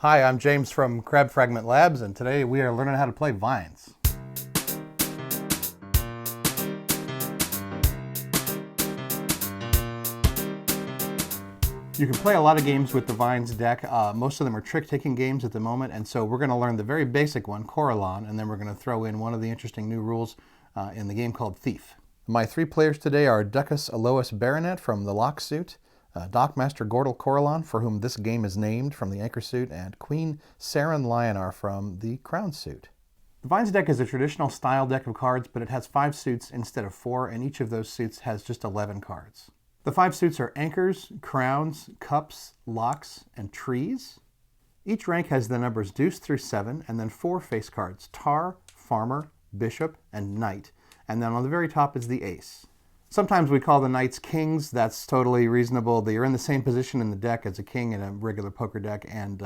Hi, I'm James from Crab Fragment Labs, and today we are learning how to play vines. You can play a lot of games with the Vines deck. Most of them are trick-taking games at the moment, and so we're going to learn the very basic one, Coralon, and then we're going to throw in one of the interesting new rules in the game called Thief. My three players today are Duckus Alois Baronet from the Lock suit, Dockmaster Gordel Coralon, for whom this game is named, from the Anchor suit, and Queen Saren Lionar from the Crown suit. The Vines deck is a traditional style deck of cards, but it has 5 suits instead of 4, and each of those suits has just 11 cards. The 5 suits are Anchors, Crowns, Cups, Locks, and Trees. Each rank has the numbers deuce through 7, and then 4 face cards, Tar, Farmer, Bishop, and Knight. And then on the very top is the Ace. Sometimes we call the Knights Kings. That's totally reasonable. They are in the same position in the deck as a king in a regular poker deck, and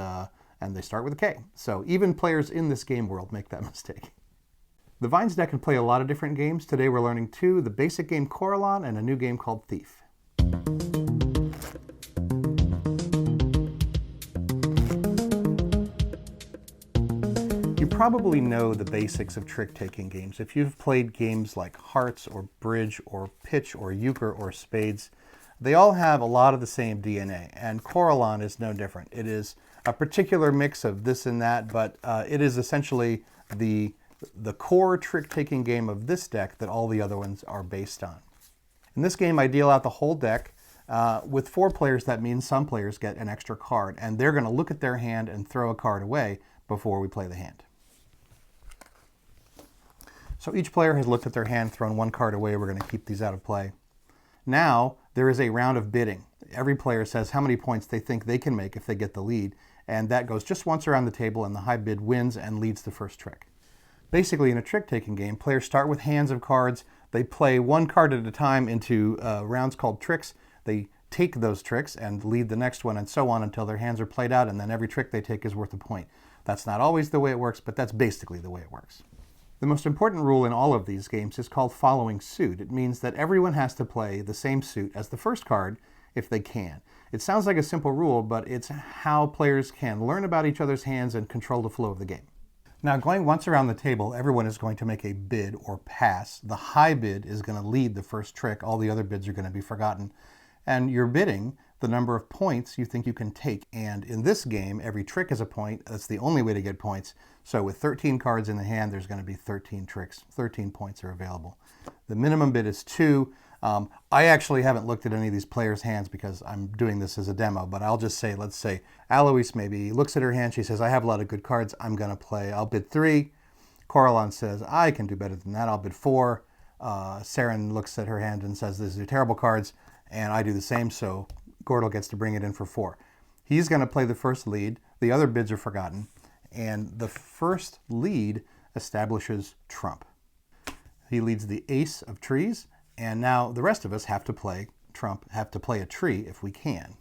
they start with a K. So even players in this game world make that mistake. The Vines deck can play a lot of different games. Today we're learning 2, the basic game Coralon and a new game called Thief. You probably know the basics of trick-taking games. If you've played games like Hearts or Bridge or Pitch or Euchre or Spades, they all have a lot of the same DNA, and Coralon is no different. It is a particular mix of this and that, but it is essentially the core trick-taking game of this deck that all the other ones are based on. In this game, I deal out the whole deck. With 4 players, that means some players get an extra card, and they're going to look at their hand and throw a card away before we play the hand. So each player has looked at their hand, thrown 1 card away. We're going to keep these out of play. Now, there is a round of bidding. Every player says how many points they think they can make if they get the lead, and that goes just once around the table, and the high bid wins and leads the first trick. Basically, in a trick-taking game, players start with hands of cards. They play 1 card at a time into rounds called tricks. They take those tricks and lead the next one, and so on until their hands are played out, and then every trick they take is worth a point. That's not always the way it works, but that's basically the way it works. The most important rule in all of these games is called following suit. It means that everyone has to play the same suit as the first card if they can. It sounds like a simple rule, but it's how players can learn about each other's hands and control the flow of the game. Now, going once around the table, everyone is going to make a bid or pass. The high bid is going to lead the first trick. All the other bids are going to be forgotten. And you're bidding the number of points you think you can take. And in this game, every trick is a point. That's the only way to get points. So with 13 cards in the hand, there's going to be 13 tricks. 13 points are available. The minimum bid is 2. I actually haven't looked at any of these players' hands because I'm doing this as a demo, but I'll just say, let's say Alois maybe looks at her hand. She says, I have a lot of good cards. I'm going to play. I'll bid 3. Coralon says, I can do better than that. I'll bid 4. Saren looks at her hand and says, these are terrible cards. And I do the same, so Gordel gets to bring it in for 4. He's going to play the first lead. The other bids are forgotten. And the first lead establishes trump. He leads the ace of trees, and now the rest of us have to play trump, have to play a tree if we can.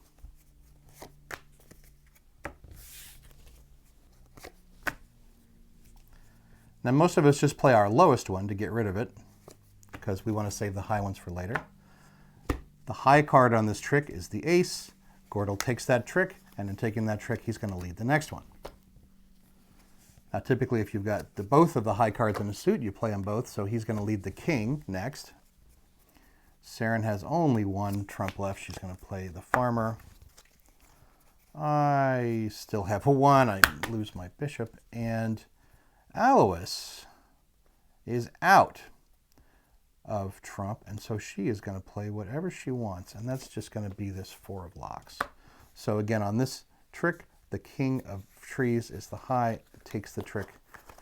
Now most of us just play our lowest one to get rid of it, because we want to save the high ones for later. The high card on this trick is the ace. Gordel takes that trick, and in taking that trick, he's going to lead the next one. Now, typically, if you've got both of the high cards in a suit, you play them both, so he's going to lead the king next. Saren has only 1 trump left. She's going to play the farmer. I still have a 1. I lose my bishop, and Alois is out of trump, and so she is going to play whatever she wants, and that's just going to be this 4 of locks. So again, on this trick, the king of trees is the high, takes the trick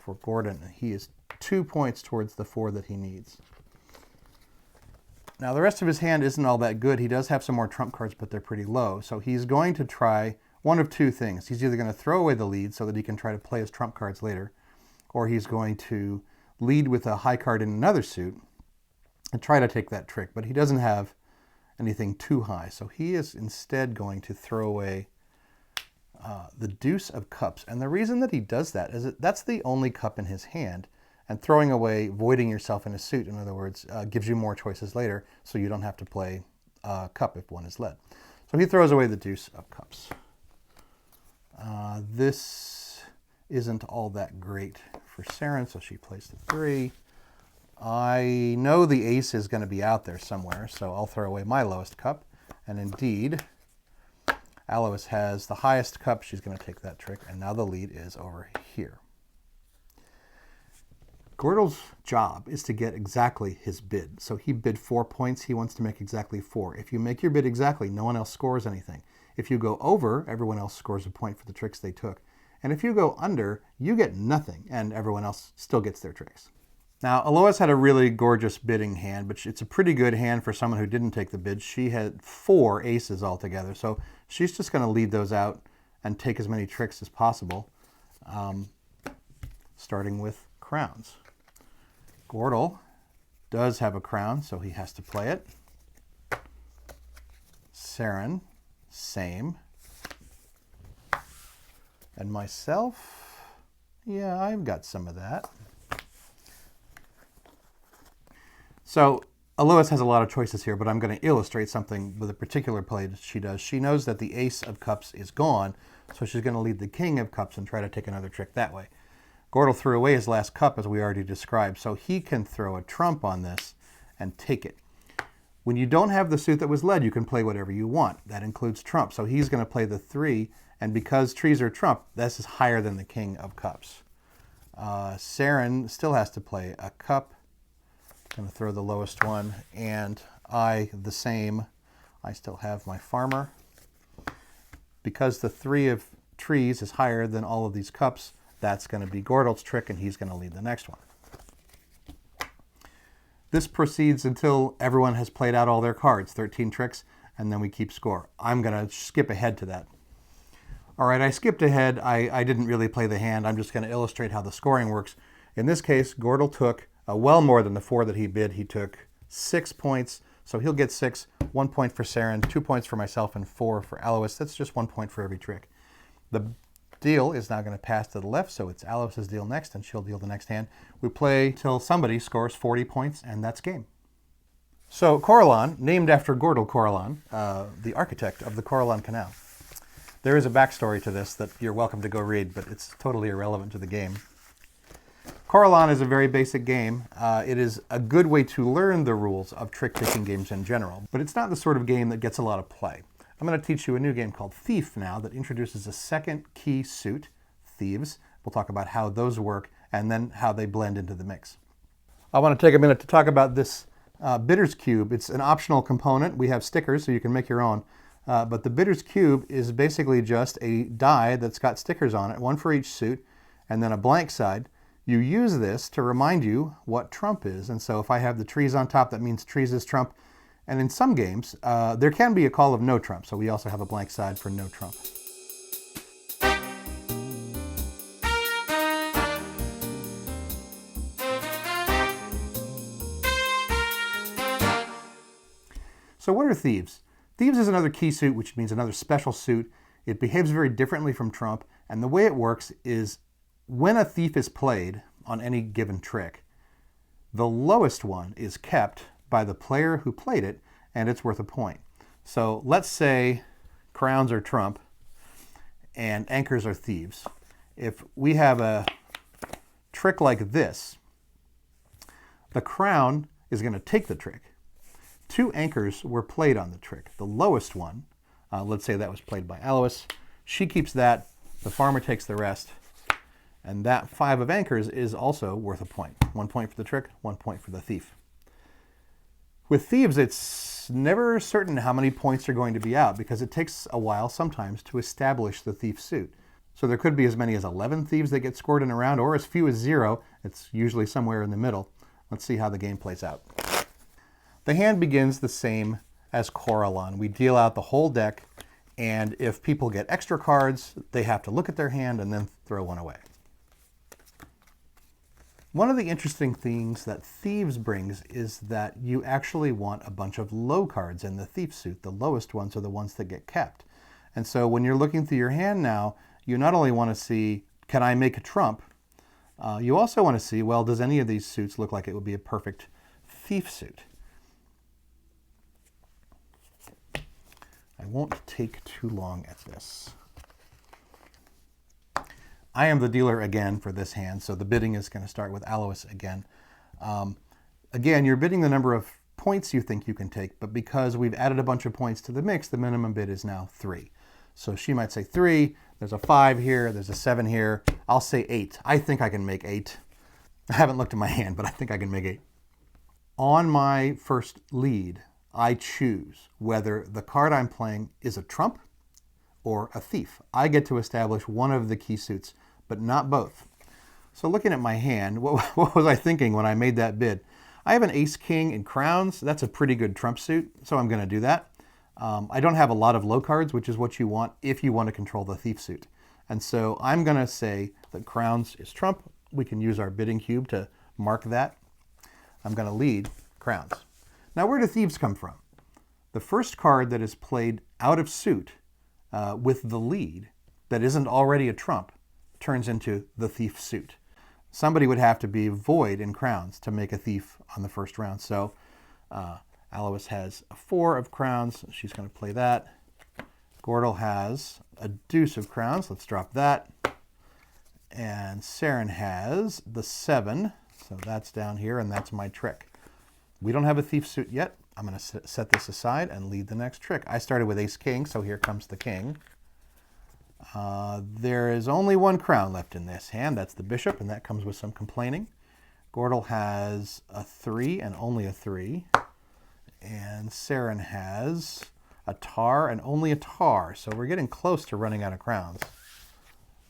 for Gordon, and he is 2 points towards the 4 that he needs. Now the rest of his hand isn't all that good. He does have some more trump cards, but they're pretty low, so he's going to try one of 2 things. He's either going to throw away the lead so that he can try to play his trump cards later, or he's going to lead with a high card in another suit and try to take that trick, but he doesn't have anything too high. So he is instead going to throw away the deuce of cups. And the reason that he does that is that that's the only cup in his hand. And throwing away, voiding yourself in a suit, in other words, gives you more choices later, so you don't have to play cup if one is led. So he throws away the deuce of cups. This isn't all that great for Saren, so she plays the 3. I know the ace is going to be out there somewhere, so I'll throw away my lowest cup. And indeed, Alois has the highest cup. She's going to take that trick, and now the lead is over here. Gordle's job is to get exactly his bid. So he bid 4 points. He wants to make exactly 4. If you make your bid exactly, no one else scores anything. If you go over, everyone else scores a point for the tricks they took. And if you go under, you get nothing, and everyone else still gets their tricks. Now, Alois had a really gorgeous bidding hand, but it's a pretty good hand for someone who didn't take the bid. She had 4 aces altogether, so she's just going to lead those out and take as many tricks as possible, starting with crowns. Gordle does have a crown, so he has to play it. Saren, same. And myself, yeah, I've got some of that. So Alois has a lot of choices here, but I'm going to illustrate something with a particular play that she does. She knows that the ace of cups is gone, so she's going to lead the king of cups and try to take another trick that way. Gordle threw away his last cup, as we already described, so he can throw a trump on this and take it. When you don't have the suit that was led, you can play whatever you want. That includes trump, so he's going to play the 3, and because trees are trump, this is higher than the king of cups. Saren still has to play a cup. I'm going to throw the lowest one, and I the same. I still have my farmer. Because the 3 of trees is higher than all of these cups, that's going to be Gordle's trick, and he's going to lead the next one. This proceeds until everyone has played out all their cards, 13 tricks, and then we keep score. I'm going to skip ahead to that. All right, I skipped ahead. I didn't really play the hand. I'm just going to illustrate how the scoring works. In this case, Gordle took well more than the 4 that he bid. He took 6 points, so he'll get 6, 1 point for Saren, 2 points for myself, and 4 for Alois. That's just 1 point for every trick. The deal is now going to pass to the left, so it's Alois's deal next, and she'll deal the next hand. We play till somebody scores 40 points, and that's game. So Coralon, named after Gordle Coralon, the architect of the Coralon Canal. There is a backstory to this that you're welcome to go read, but it's totally irrelevant to the game. Coralon is a very basic game. It is a good way to learn the rules of trick-taking games in general, but it's not the sort of game that gets a lot of play. I'm going to teach you a new game called Thief now that introduces a second key suit, thieves. We'll talk about how those work and then how they blend into the mix. I want to take a minute to talk about this Bidder's Cube. It's an optional component. We have stickers, so you can make your own. But the Bidder's Cube is basically just a die that's got stickers on it, 1 for each suit, and then a blank side. You use this to remind you what trump is. And so if I have the trees on top, that means trees is trump. And in some games, there can be a call of no trump. So we also have a blank side for no trump. So what are thieves? Thieves is another key suit, which means another special suit. It behaves very differently from trump. And the way it works is when a thief is played on any given trick, the lowest one is kept by the player who played it, and it's worth a point. So let's say crowns are trump and anchors are thieves. If we have a trick like this, the crown is going to take the trick. 2 anchors were played on the trick. The lowest one, let's say that was played by Alois, she keeps that, the farmer takes the rest, and that 5 of anchors is also worth a point. 1 point for the trick, 1 point for the thief. With thieves, it's never certain how many points are going to be out because it takes a while sometimes to establish the thief suit. So there could be as many as 11 thieves that get scored in a round, or as few as 0. It's usually somewhere in the middle. Let's see how the game plays out. The hand begins the same as Coralon. We deal out the whole deck, and if people get extra cards, they have to look at their hand and then throw one away. One of the interesting things that Thieves brings is that you actually want a bunch of low cards in the thief suit. The lowest ones are the ones that get kept. And so when you're looking through your hand now, you not only want to see, can I make a trump? You also want to see, well, does any of these suits look like it would be a perfect thief suit? I won't take too long at this. I am the dealer again for this hand, so the bidding is going to start with Alois again. Again, you're bidding the number of points you think you can take, but because we've added a bunch of points to the mix, the minimum bid is now 3. So she might say 3, there's a 5 here, there's a 7 here, I'll say 8. I think I can make 8. I haven't looked at my hand, but I think I can make 8. On my first lead, I choose whether the card I'm playing is a trump or a thief. I get to establish one of the key suits, but not both. So looking at my hand, what was I thinking when I made that bid? I have an ace-king in crowns. That's a pretty good trump suit, so I'm going to do that. I don't have a lot of low cards, which is what you want if you want to control the thief suit. And so I'm going to say that crowns is trump. We can use our bidding cube to mark that. I'm going to lead crowns. Now, where do thieves come from? The first card that is played out of suit with the lead that isn't already a trump turns into the thief suit. Somebody would have to be void in crowns to make a thief on the first round. So Alois has a 4 of crowns. She's going to play that. Gordel has a deuce of crowns. Let's drop that. And Saren has the 7. So that's down here, and that's my trick. We don't have a thief suit yet. I'm going to set this aside and lead the next trick. I started with ace-king, so here comes the king. There is only one crown left in this hand. That's the bishop, and that comes with some complaining. Gordel has a 3 and only a 3. And Saren has a tar and only a tar. So we're getting close to running out of crowns.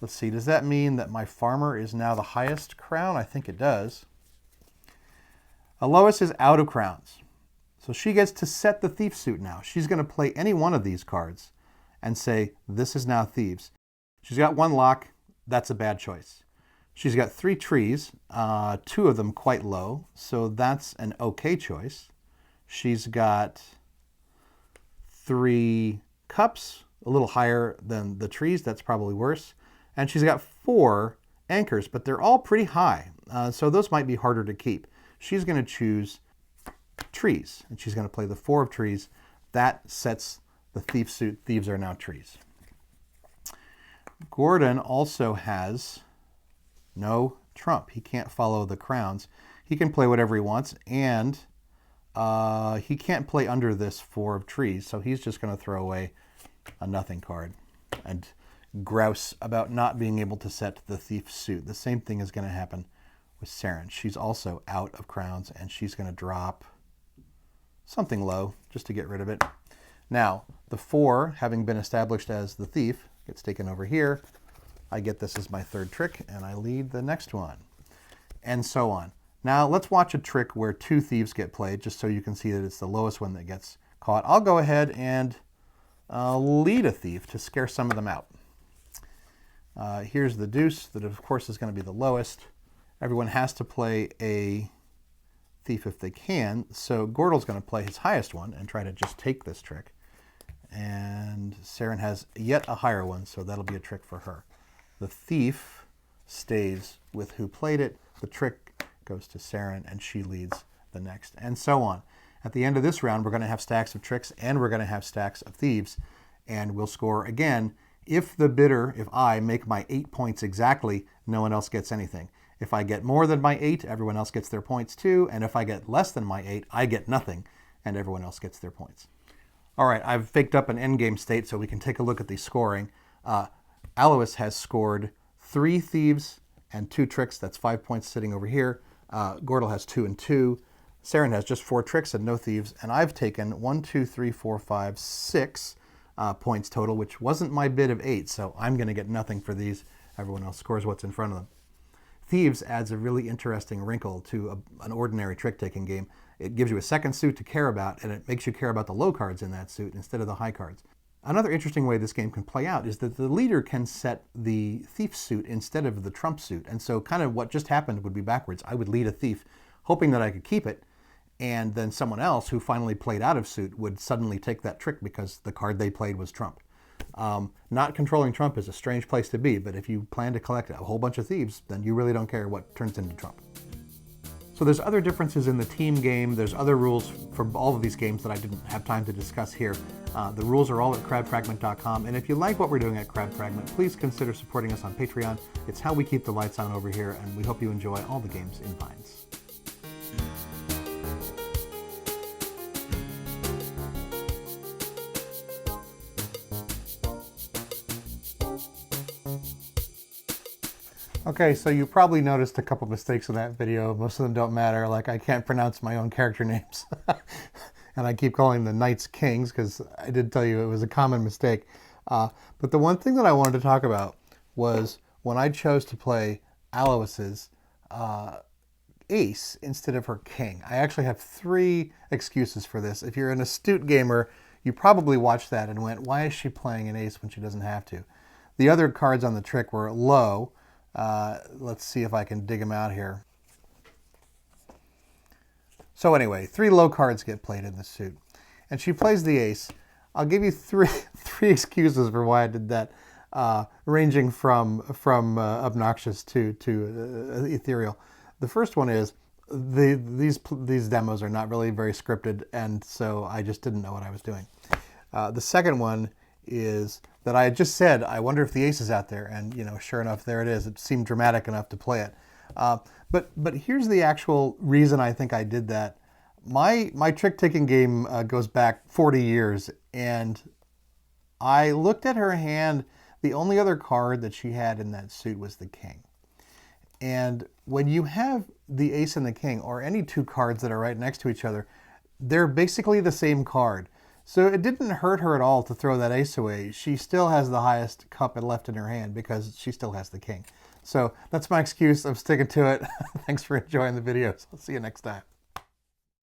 Let's see, does that mean that my farmer is now the highest crown? I think it does. Alois is out of crowns. So she gets to set the thief suit now. She's going to play any one of these cards and say, this is now thieves. She's got 1 lock. That's a bad choice. She's got 3 trees, 2 of them quite low, so that's an okay choice. She's got 3 cups, a little higher than the trees. That's probably worse. And she's got 4 anchors, but they're all pretty high, so those might be harder to keep. She's going to choose trees, and she's going to play the 4 of trees. That sets the thief suit. Thieves are now trees. Gordon also has no trump. He can't follow the crowns. He can play whatever he wants, and he can't play under this 4 of trees, so he's just going to throw away a nothing card and grouse about not being able to set the thief suit. The same thing is going to happen with Saren. She's also out of crowns, and she's going to drop something low just to get rid of it. Now, the 4, having been established as the thief, gets taken over here. I get this as my 3rd trick, and I lead the next one, and so on. Now, let's watch a trick where 2 thieves get played, just so you can see that it's the lowest one that gets caught. I'll go ahead and lead a thief to scare some of them out. Here's the deuce, that of course is going to be the lowest. Everyone has to play a thief if they can, so Gordel's going to play his highest one and try to just take this trick. And Saren has yet a higher one, so that'll be a trick for her. The thief stays with who played it. The trick goes to Saren, and she leads the next, and so on. At the end of this round, we're going to have stacks of tricks, and we're going to have stacks of thieves, and we'll score again. If the bidder, if I make my 8 points exactly, no one else gets anything. If I get more than my 8, everyone else gets their points too, and if I get less than my 8, I get nothing, and everyone else gets their points. All right, I've faked up an endgame state so we can take a look at the scoring. Alois has scored 3 thieves and 2 tricks. That's 5 points sitting over here. Gordel has 2 and 2. Saren has just 4 tricks and no thieves. And I've taken 1, 2, 3, 4, 5, 6 points total, which wasn't my bid of 8. So I'm going to get nothing for these. Everyone else scores what's in front of them. Thieves adds a really interesting wrinkle to an ordinary trick-taking game. It gives you a second suit to care about, and it makes you care about the low cards in that suit instead of the high cards. Another interesting way this game can play out is that the leader can set the thief suit instead of the trump suit. And so kind of what just happened would be backwards. I would lead a thief, hoping that I could keep it, and then someone else who finally played out of suit would suddenly take that trick because the card they played was trump. Not controlling trump is a strange place to be, but if you plan to collect a whole bunch of thieves, then you really don't care what turns into trump. So there's other differences in the team game. There's other rules for all of these games that I didn't have time to discuss here. The rules are all at crabfragment.com. And if you like what we're doing at Crab Fragment, please consider supporting us on Patreon. It's how we keep the lights on over here, and we hope you enjoy all the games in Vines. Okay, so you probably noticed a couple mistakes in that video. Most of them don't matter. Like, I can't pronounce my own character names. And I keep calling the knights kings because I did tell you it was a common mistake. But the one thing that I wanted to talk about was when I chose to play Alois's ace instead of her king. I actually have 3 excuses for this. If you're an astute gamer, you probably watched that and went, why is she playing an ace when she doesn't have to? The other cards on the trick were low. Let's see if I can dig them out here. So anyway, 3 low cards get played in this suit. And she plays the ace. I'll give you three excuses for why I did that, ranging from obnoxious to ethereal. The first one is these demos are not really very scripted, and so I just didn't know what I was doing. The second one is that I had just said, I wonder if the ace is out there, and sure enough, there it is. It seemed dramatic enough to play it. But here's the actual reason I think I did that. My trick-taking game goes back 40 years, and I looked at her hand. The only other card that she had in that suit was the king. And when you have the ace and the king, or any 2 cards that are right next to each other, they're basically the same card. So it didn't hurt her at all to throw that ace away. She still has the highest cup left in her hand because she still has the king. So that's my excuse. I'm sticking to it. Thanks for enjoying the videos. I'll see you next time.